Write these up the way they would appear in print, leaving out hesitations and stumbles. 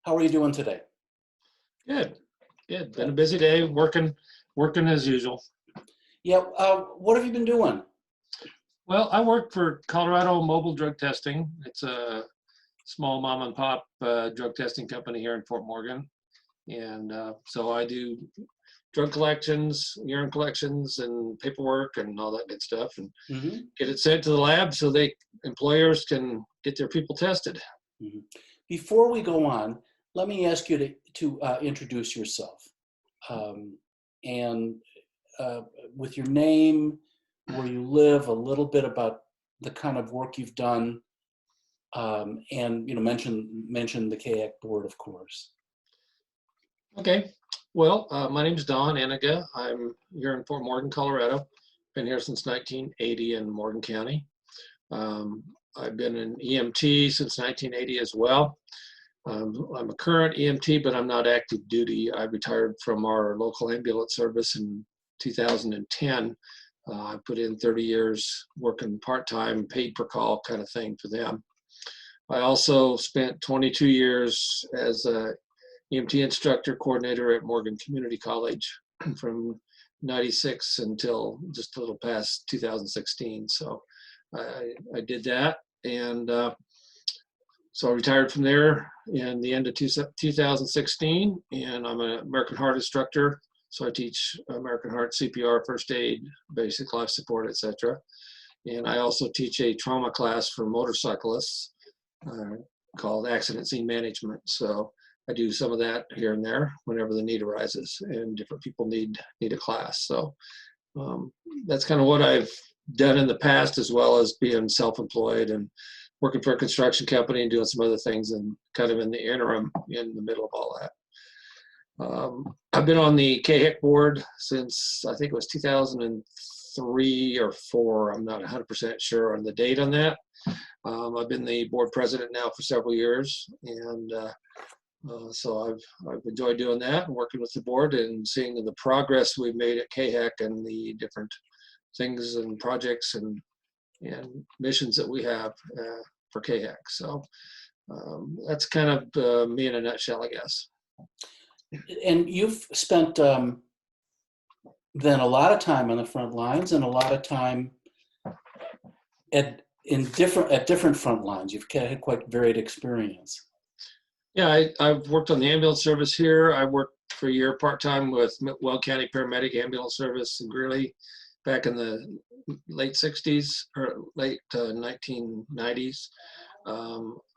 How are you doing today? Good, good. Been a Good. busy day, working as usual. Yeah, what have you been doing? Well, I work for Colorado Mobile Drug Testing. It's a small mom and pop drug testing company here in Fort Morgan. And so I do drug collections, urine collections, and paperwork and all that good stuff, and Hmm. get it sent to the lab so employers can get their people tested. Hmm. Before we go on, let me ask you to introduce yourself, um, and uh, with your name, where you live, a little bit about the kind of work you've done, and mention the CAHEC board, of course. Okay. Well, my name's Don Enninga. I'm here in Fort Morgan, Colorado. Been here since 1980 in Morgan County. Um, I've been an EMT since 1980 as well. I'm a current EMT, but I'm not active duty. I retired from our local ambulance service in 2010. I put in 30 years working part-time, paid per call kind of thing for them. I also spent 22 years as a EMT instructor coordinator at Morgan Community College from 96 until just a little past 2016. So I did that. And so I retired from there in the end of 2016, and I'm an American Heart instructor. So I teach American Heart, CPR, first aid, basic life support, etc. And I also teach a trauma class for motorcyclists called accident scene management. So I do some of that here and there whenever the need arises, and different people need a class. So that's kind of what I've done in the past, as well as being self-employed and working for a construction company and doing some other things, and kind of in the interim in the middle of all that. I've been on the CAHEC board since I think it was 2003 or 4. I'm not 100% sure on the date on that. I've been the board president now for several years, and so I've enjoyed doing that and working with the board and seeing the progress we've made at CAHEC and the different things and projects and missions that we have for CAHEC. So that's kind of me in a nutshell, I guess. And you've spent then a lot of time on the front lines and a lot of time at different front lines. You've had quite varied experience. Yeah, I've worked on the ambulance service here. I worked for a year part-time with Weld County Paramedic Ambulance Service in Greeley back in the late 60s or late 1990s.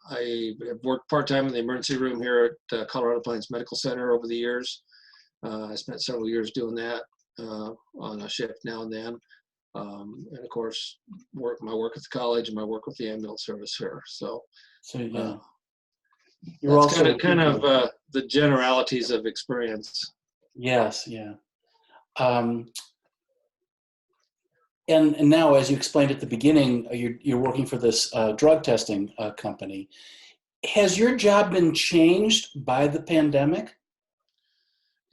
I have worked part-time in the emergency room here at Colorado Plains Medical Center over the years. I spent several years doing that on a shift now and then. And of course, my work at the college and my work with the ambulance service here. So Yeah, you're that's also kind of the generalities of experience. yes, yeah. And now, as you explained at the beginning, you're working for this drug testing company. Has your job been changed by the pandemic?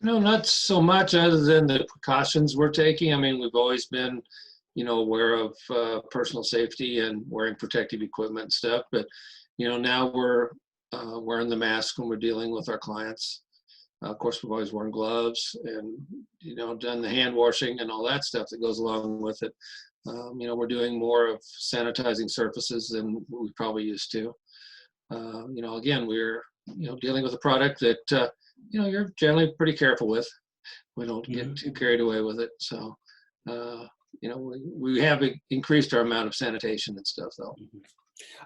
No, not so much, other than the precautions we're taking. I mean, we've always been, aware of personal safety and wearing protective equipment and stuff. But, now we're wearing the mask when we're dealing with our clients. Of course, we've always worn gloves and, done the hand washing and all that stuff that goes along with it. We're doing more of sanitizing surfaces than we probably used to. Again, we're, dealing with a product that, you're generally pretty careful with. We don't get too carried away with it. So, we have increased our amount of sanitation and stuff, though.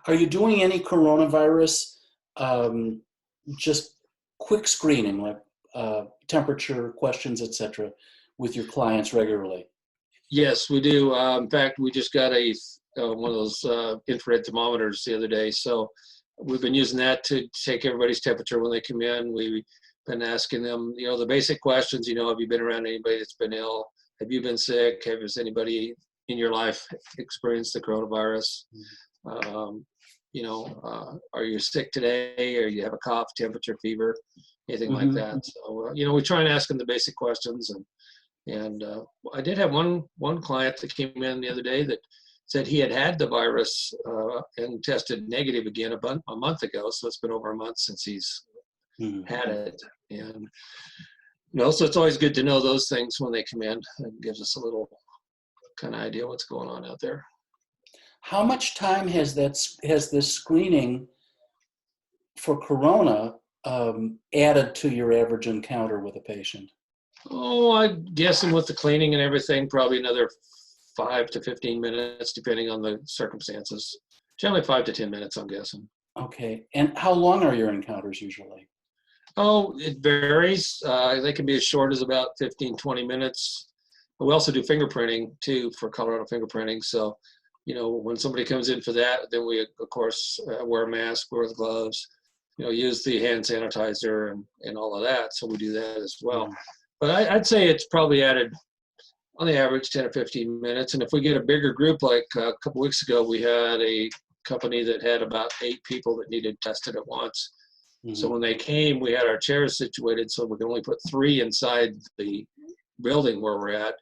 Are you doing any coronavirus, just quick screening, like temperature questions, etc., with your clients regularly? Yes, we do. In fact, we just got one of those infrared thermometers the other day. So we've been using that to take everybody's temperature when they come in. We've been asking them, the basic questions, have you been around anybody that's been ill? Have you been sick? Has anybody in your life experienced the coronavirus? Are you sick today, or you have a cough, temperature, fever, anything like that? So, we try and ask them the basic questions. And I did have one client that came in the other day that said he had the virus and tested negative again a month ago. So it's been over a month since he's Mhm. had it. And so it's always good to know those things when they come in. It gives us a little kind of idea what's going on out there. How much time has this screening for corona added to your average encounter with a patient? Oh, I'm guessing with the cleaning and everything, probably another 5 to 15 minutes, depending on the circumstances. Generally 5 to 10 minutes, I'm guessing. Okay. And how long are your encounters usually? Oh, it varies. They can be as short as about 15, 20 minutes. But we also do fingerprinting too for Colorado fingerprinting. So, when somebody comes in for that, then we, of course, wear a mask, wear the gloves, use the hand sanitizer and all of that. So we do that as well. But I'd say it's probably added on the average 10 or 15 minutes. And if we get a bigger group, like a couple weeks ago, we had a company that had about 8 people that needed tested at once. So when they came, we had our chairs situated so we could only put 3 inside the building where we're at.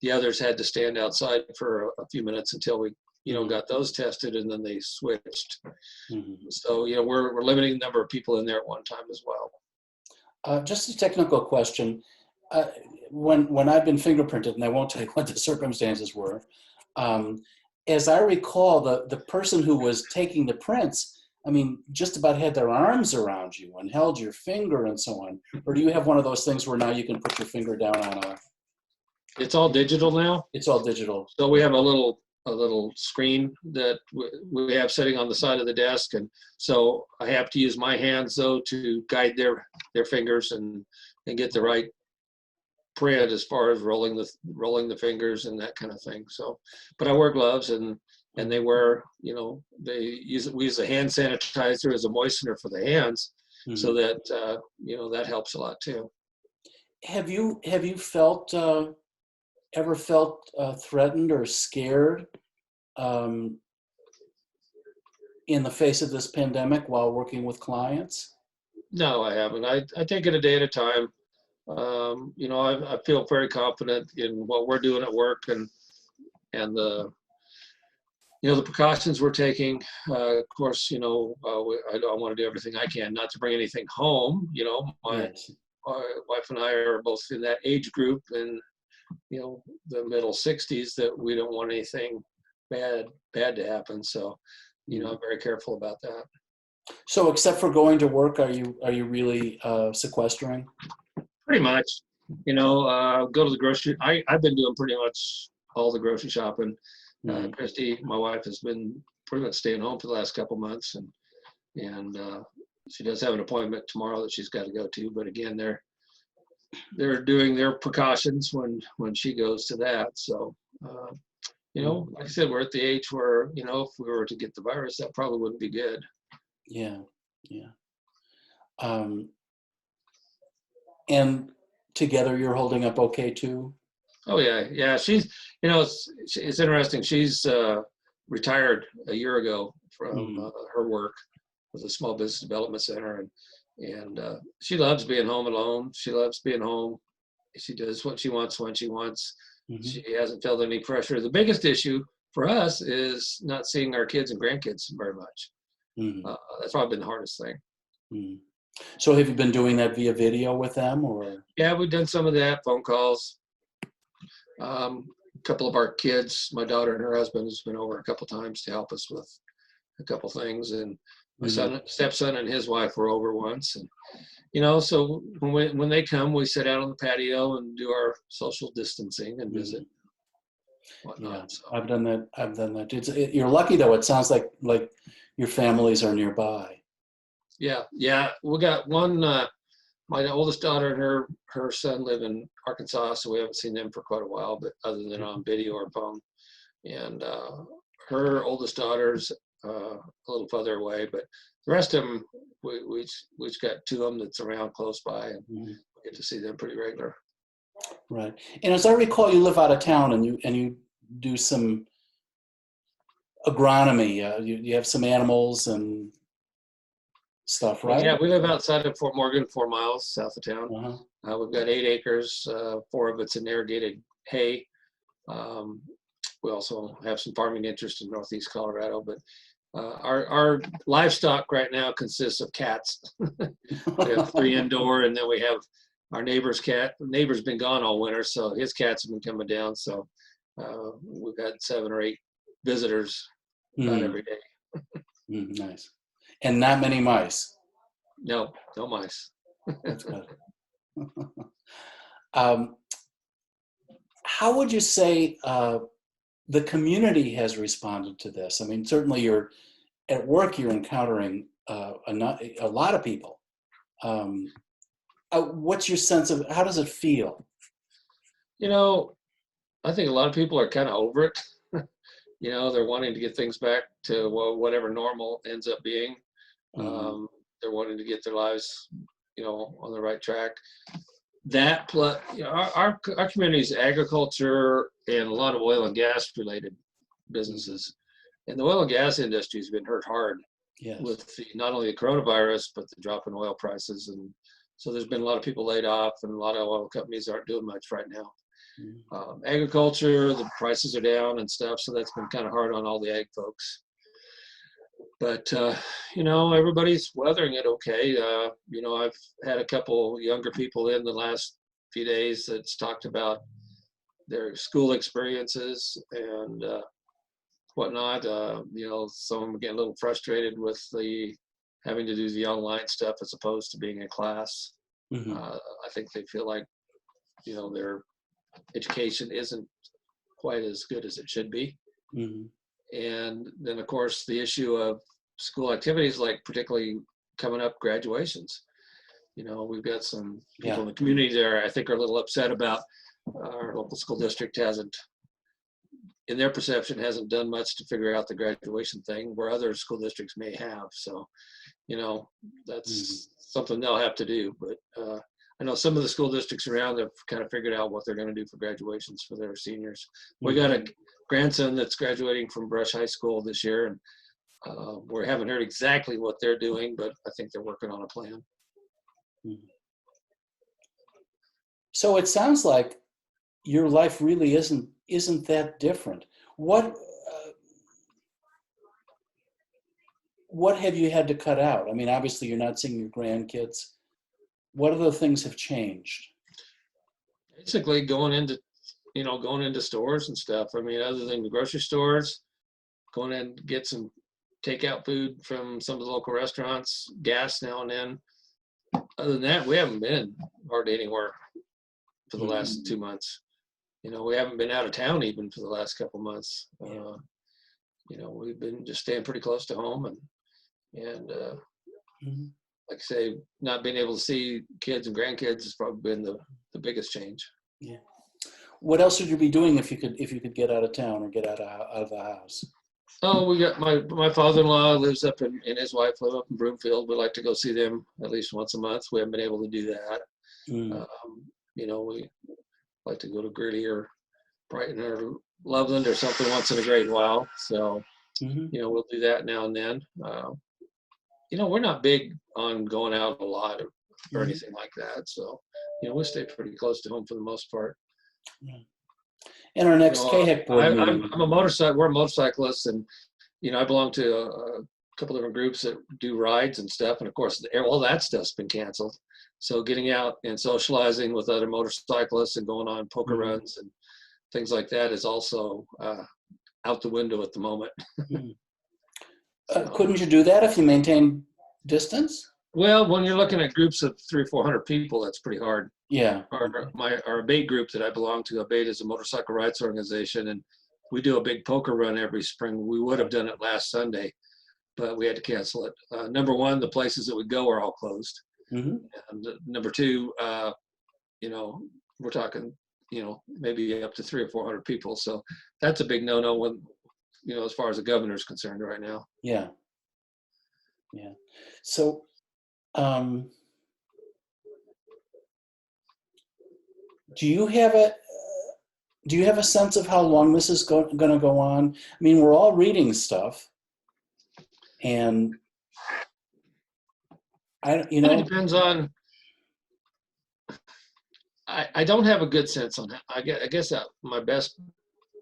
The others had to stand outside for a few minutes until we, got those tested, and then they switched. So, we're limiting the number of people in there at one time as well. Just a technical question. When I've been fingerprinted, and I won't tell you what the circumstances were, as I recall, the person who was taking the prints, I mean, just about had their arms around you and held your finger and so on. Or do you have one of those things where now you can put your finger down on a... It's all digital now. It's all digital. So we have a little screen that we have sitting on the side of the desk. And so I have to use my hands, though, to guide their fingers and get the right print as far as rolling the fingers and that kind of thing. So, but I wear gloves and they wear, we use a hand sanitizer as a moistener for the hands, so that that helps a lot too. Have you ever felt threatened or scared in the face of this pandemic while working with clients? No, I haven't. I take it a day at a time. I feel very confident in what we're doing at work and the the precautions we're taking. Of course, I want to do everything I can not to bring anything home. My wife and I are both in that age group and the middle 60s that we don't want anything bad to happen. So, I'm very careful about that. So, except for going to work, are you really sequestering? Pretty much. Go to the grocery. I've been doing pretty much all the grocery shopping. Christy, my wife, has been pretty much staying home for the last couple months, and she does have an appointment tomorrow that she's got to go to. But again, they're doing their precautions when she goes to that. So, like I said, we're at the age where if we were to get the virus, that probably wouldn't be good. Yeah. And together, you're holding up okay too? Oh yeah. She's, it's interesting. She's retired a year ago from her work with a small business development center, and she loves being home alone. She loves being home. She does what she wants when she wants. She hasn't felt any pressure. The biggest issue for us is not seeing our kids and grandkids very much. That's probably been the hardest thing. So have you been doing that via video with them, or? Yeah, we've done some of that, phone calls. A couple of our kids, my daughter and her husband, has been over a couple times to help us with a couple things, and my stepson and his wife were over once, and so when they come, we sit out on the patio and do our social distancing and visit. Whatnot. Yeah, so. I've done that. You're lucky though. It sounds like your families are nearby. Yeah. We got one. My oldest daughter and her son live in Arkansas, so we haven't seen them for quite a while, but other than on video or phone. And her oldest daughter's a little further away, but the rest of them, we've got 2 of them that's around close by, and we get to see them pretty regular. Right. And as I recall, you live out of town, and you do some agronomy. You have some animals and stuff, right? Yeah, we live outside of Fort Morgan, 4 miles south of town. We've got 8 acres, 4 of it's in irrigated hay. We also have some farming interest in northeast Colorado, but Our livestock right now consists of cats. We have 3 indoor, and then we have our neighbor's cat. The neighbor's been gone all winter, so his cats have been coming down. So we've got 7 or 8 visitors about every day. Nice. And not many mice. No, no mice. That's good. How would you say the community has responded to this? I mean, certainly you're at work, you're encountering a lot of people. What's your sense of, how does it feel? I think a lot of people are kind of over it. They're wanting to get things back to whatever normal ends up being. They're wanting to get their lives, on the right track. That plus, our community is agriculture and a lot of oil and gas related businesses, and the oil and gas industry has been hurt hard. Yes. With not only the coronavirus but the drop in oil prices, and so there's been a lot of people laid off, and a lot of oil companies aren't doing much right now. Agriculture, the prices are down and stuff, so that's been kind of hard on all the ag folks. But everybody's weathering it okay. I've had a couple younger people in the last few days that's talked about their school experiences and whatnot. Some of them get a little frustrated with having to do the online stuff as opposed to being in class. I think they feel like their education isn't quite as good as it should be. And then, of course, the issue of school activities, like particularly coming up graduations. We've got some people in the community there I think are a little upset about our local school district in their perception, hasn't done much to figure out the graduation thing, where other school districts may have. So, that's something they'll have to do. But I know some of the school districts around have kind of figured out what they're going to do for graduations for their seniors. We got a grandson that's graduating from Brush High School this year, and we haven't heard exactly what they're doing, but I think they're working on a plan. So it sounds like your life really isn't that different. What have you had to cut out? I mean, obviously you're not seeing your grandkids. What other things have changed? Basically going into stores and stuff. I mean, other than the grocery stores, going in to get some takeout food from some of the local restaurants, gas now and then. Other than that, we haven't been hardly anywhere for the last 2 months. We haven't been out of town even for the last couple months. We've been just staying pretty close to home, and like I say, not being able to see kids and grandkids has probably been the biggest change. Yeah. What else would you be doing if you could get out of town or get out of the house? Oh, we got my father-in-law lives up and his wife live up in Broomfield. We like to go see them at least once a month. We haven't been able to do that. We like to go to Gritty or Brighton or Loveland or something once in a great while. So, we'll do that now and then. We're not big on going out a lot or anything like that. So, we stay pretty close to home for the most part. And our next CAHEC board meeting. We're motorcyclists, and I belong to a couple different groups that do rides and stuff. And of course, all that stuff's been canceled. So getting out and socializing with other motorcyclists and going on poker runs and things like that is also out the window at the moment. Couldn't you do that if you maintained distance? Well, when you're looking at groups of 300 or 400 people, that's pretty hard. Yeah. Our ABATE group that I belong to, ABATE is a motorcycle rights organization, and we do a big poker run every spring. We would have done it last Sunday, but we had to cancel it. Number one, the places that we go are all closed. And number two, we're talking, maybe up to 300 or 400 people. So that's a big no-no when, as far as the governor's concerned right now. Yeah. Yeah. So, do you have a sense of how long this is going to go on? I mean, we're all reading stuff, and It depends on. I don't have a good sense on that. I guess my best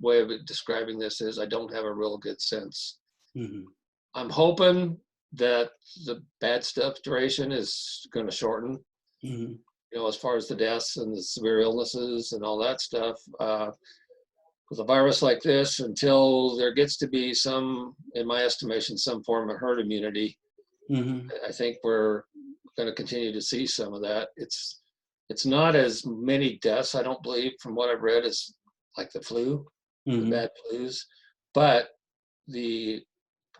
way of describing this is I don't have a real good sense. I'm hoping that the bad stuff duration is going to shorten, Mhm. as far as the deaths and the severe illnesses and all that stuff. With a virus like this, until there gets to be some, in my estimation, some form of herd immunity, Mhm. I think we're going to continue to see some of that. It's not as many deaths, I don't believe, from what I've read, as like the flu, the Mhm. bad flus, but the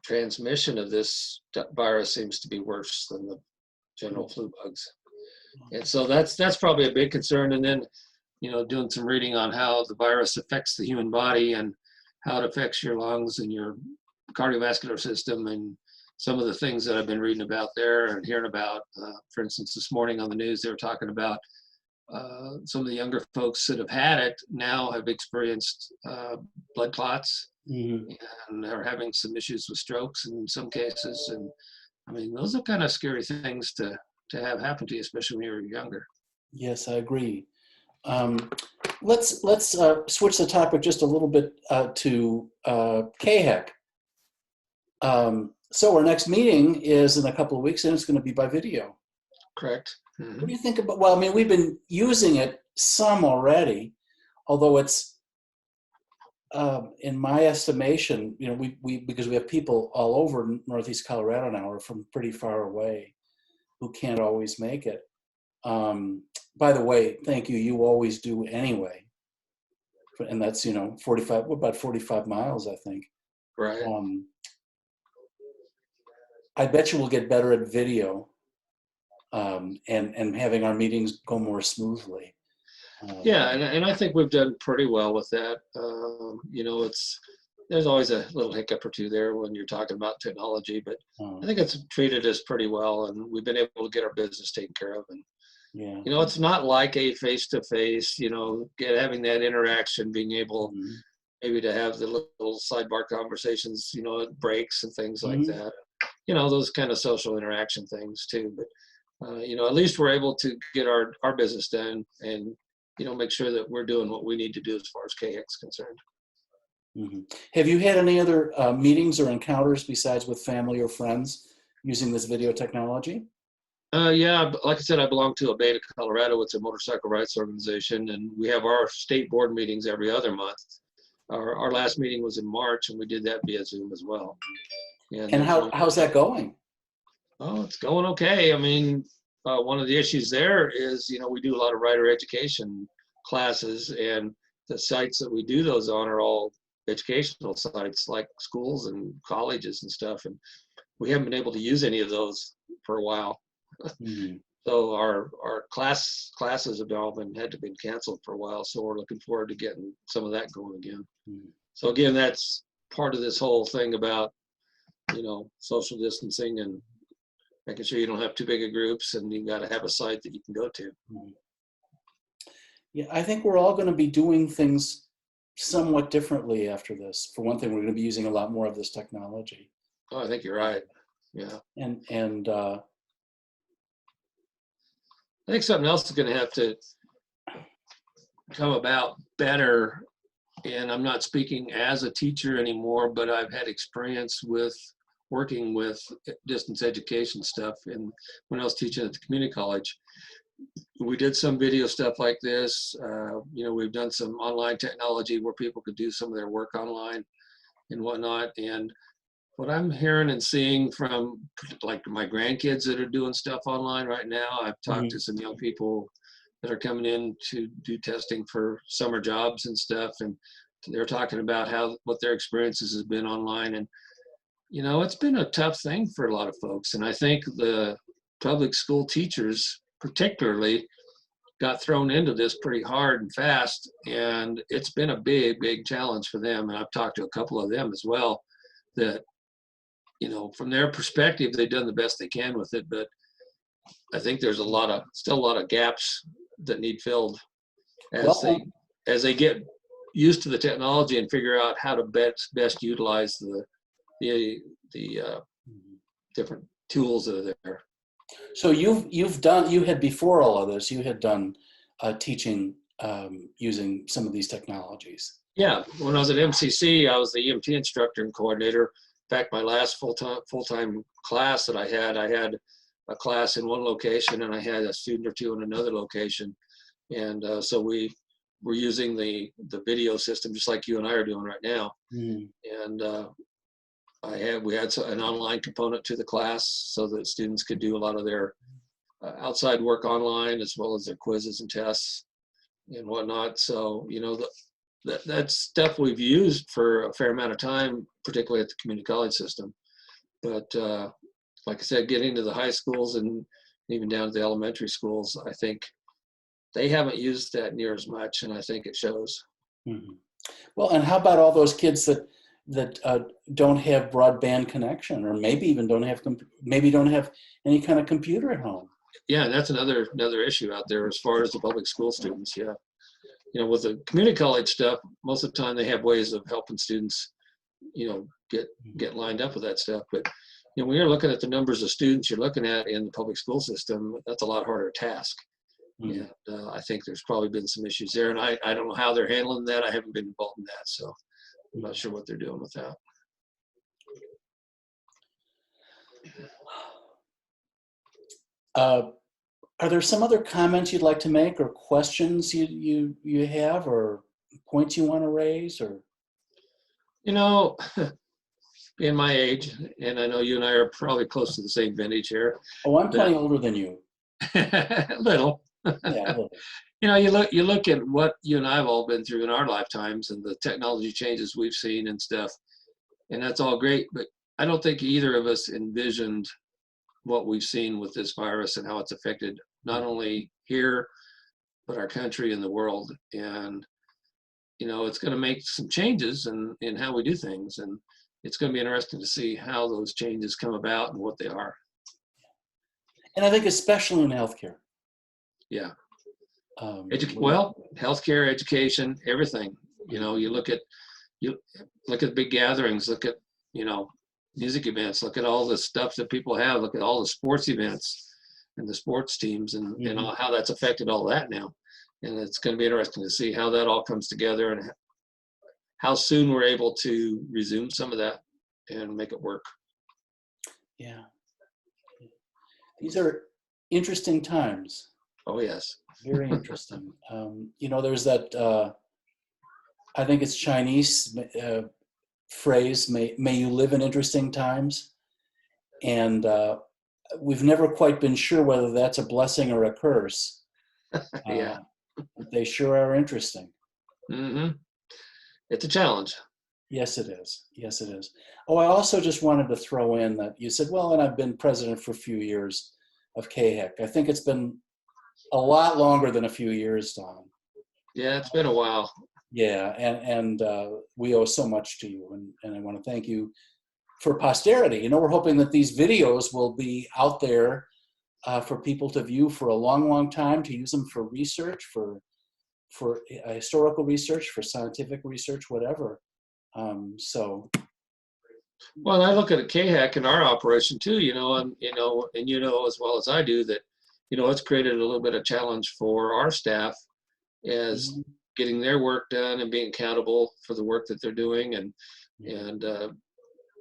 transmission of this virus seems to be worse than the general flu bugs. And so that's probably a big concern. And then, doing some reading on how the virus affects the human body and how it affects your lungs and your cardiovascular system, and some of the things that I've been reading about there and hearing about. For instance, this morning on the news, they were talking about some of the younger folks that have had it now have experienced blood clots Mhm. and are having some issues with strokes in some cases. And I mean, those are kind of scary things to have happen to you, especially when you're younger. Yes, I agree. Um, let's switch the topic just a little bit to CAHEC. So our next meeting is in a couple of weeks, and it's going to be by video. Correct. What do you think about? Well, I mean, we've been using it some already, although it's, in my estimation, we because we have people all over Northeast Colorado now, or from pretty far away, who can't always make it. By the way, thank you. You always do anyway, and that's 45. What about 45 miles? I think. Right. I bet you we'll get better at video, and having our meetings go more smoothly. Yeah, and I think we've done pretty well with that. There's always a little hiccup or two there when you're talking about technology, but I think it's treated us pretty well, and we've been able to get our business taken care of. And Yeah. it's not like a face-to-face, having that interaction, being able Mhm. maybe to have the little sidebar conversations, at breaks and things like Mhm. that. Those kind of social interaction things too. But at least we're able to get our business done and make sure that we're doing what we need to do as far as CAHEC is concerned. Mhm. Have you had any other meetings or encounters besides with family or friends using this video technology? Yeah, like I said, I belong to Abeta, Colorado. It's a motorcycle rights organization, and we have our state board meetings every other month. Our last meeting was in March, and we did that via Zoom as well. And And how's that going? Oh, it's going okay. I mean, one of the issues there is, we do a lot of rider education classes, and the sites that we do those on are all educational sites like schools and colleges and stuff. And we haven't been able to use any of those for a while. Mhm. So our classes have all had to been canceled for a while. So we're looking forward to getting some of that going again. Mhm. So again, that's part of this whole thing about, social distancing and making sure you don't have too big of groups, and you got to have a site that you can go to. Mhm. Yeah, I think we're all going to be doing things somewhat differently after this. For one thing, we're going to be using a lot more of this technology. Oh, I think you're right. Yeah. And I think something else is going to have to come about better. And I'm not speaking as a teacher anymore, but I've had experience with working with distance education stuff. And when I was teaching at the community college, we did some video stuff like this. We've done some online technology where people could do some of their work online and whatnot. And what I'm hearing and seeing from like my grandkids that are doing stuff online right now, I've talked to some young people that are coming in to do testing for summer jobs and stuff, and they're talking about what their experiences has been online. And it's been a tough thing for a lot of folks, and I think the public school teachers particularly got thrown into this pretty hard and fast, and it's been a big challenge for them. And I've talked to a couple of them as well that from their perspective, they've done the best they can with it, but I think there's still a lot of gaps that need filled as well, they get used to the technology and figure out how to best utilize the different tools that are there. so you had before all of this, you had done teaching using some of these technologies. Yeah, when I was at MCC, I was the EMT instructor and coordinator. fact, my last full-time class that I had a class in one location, and I had a student or two in another location. And so we were using the video system, just like you and I are doing right now. Mm. And we had an online component to the class so that students could do a lot of their outside work online, as well as their quizzes and tests and whatnot. So, you know, that stuff we've used for a fair amount of time, particularly at the community college system. But like I said, getting to the high schools and even down to the elementary schools, I think they haven't used that near as much, and I think it shows. Mm-hmm. Well, and how about all those kids that don't have broadband connection, or maybe even don't have any kind of computer at home? Yeah, and that's another issue out there as far as the public school students. Yeah, you know, with the community college stuff, most of the time they have ways of helping students, you know, get lined up with that stuff. But you know, when you're looking at the numbers of students you're looking at in the public school system, that's a lot harder task. Mm-hmm. And I think there's probably been some issues there, and I don't know how they're handling that. I haven't been involved in that, so I'm not sure what they're doing with that. Are there some other comments you'd like to make, or questions you have, or points you want to raise, or? You know, in my age, and I know you and I are probably close to the same vintage here. Oh, I'm plenty older than you. Little. Yeah, a little. You know, you look at what you and I have all been through in our lifetimes and the technology changes we've seen and stuff, and that's all great. But I don't think either of us envisioned what we've seen with this virus and how it's affected not only here, but our country and the world. And you know, it's going to make some changes in how we do things, and it's going to be interesting to see how those changes come about and what they are. And I think especially in healthcare. Yeah. Well, healthcare, education, everything. You know, you look at big gatherings, look at, you know, music events, look at all the stuff that people have, look at all the sports events and the sports teams and how that's affected all that now. And it's going to be interesting to see how that all comes together and how soon we're able to resume some of that and make it work. Yeah. These are interesting times. Oh, yes. Very interesting. You know, there's that, I think it's Chinese phrase, may you live in interesting times. And we've never quite been sure whether that's a blessing or a curse. Yeah. But they sure are interesting. Mm-hmm. It's a challenge. Yes, it is. Yes, it is. Oh, I also just wanted to throw in that you said, well, and I've been president for a few years of CAHEC. I think it's been a lot longer than a few years, Don. Yeah, it's been a while. Yeah, and we owe so much to you, and I want to thank you for posterity. You know, we're hoping that these videos will be out there for people to view for a long, long time, to use them for research, for historical research, for scientific research, whatever. Well, I look at a CAHEC in our operation too, you know, and you know as well as I do that, you know, it's created a little bit of challenge for our staff as getting their work done and being accountable for the work that they're doing and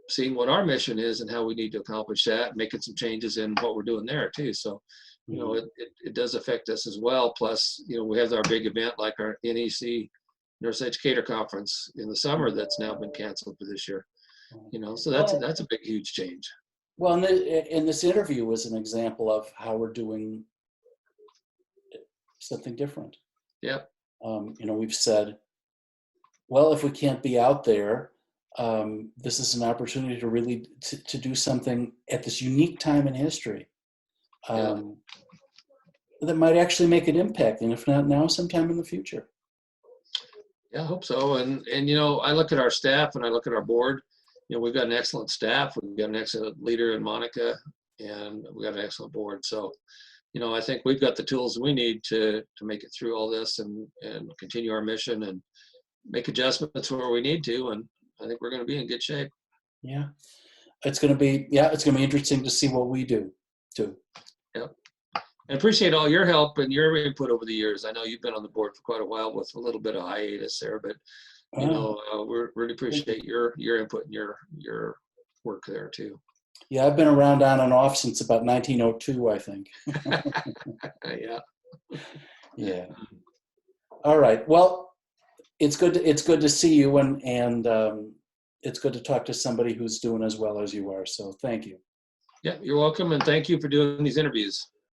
seeing what our mission is and how we need to accomplish that, making some changes in what we're doing there too. So, you know, it does affect us as well. Plus, you know, we have our big event like our NEC Nurse Educator Conference in the summer that's now been canceled for this year. You know, so that's a big, huge change. Well, and this interview was an example of how we're doing something different. Yep. You know, we've said, well, if we can't be out there, this is an opportunity to really to do something at this unique time in history that might actually make an impact, and if not now, sometime in the future. Yeah, I hope so. And you know, I look at our staff and I look at our board. You know, we've got an excellent staff. We've got an excellent leader in Monica, and we've got an excellent board. So, you know, I think we've got the tools we need to make it through all this and continue our mission and make adjustments where we need to. And I think we're going to be in good shape. Yeah, it's going to be interesting to see what we do too. Yep. I appreciate all your help and your input over the years. I know you've been on the board for quite a while with a little bit of hiatus there, but you know, we really appreciate your input and your work there too. Yeah, I've been around on and off since about 1902, I think. Yeah. Yeah. All right. Well, it's good to see you, and it's good to talk to somebody who's doing as well as you are. So thank you. Yeah, you're welcome, and thank you for doing these interviews.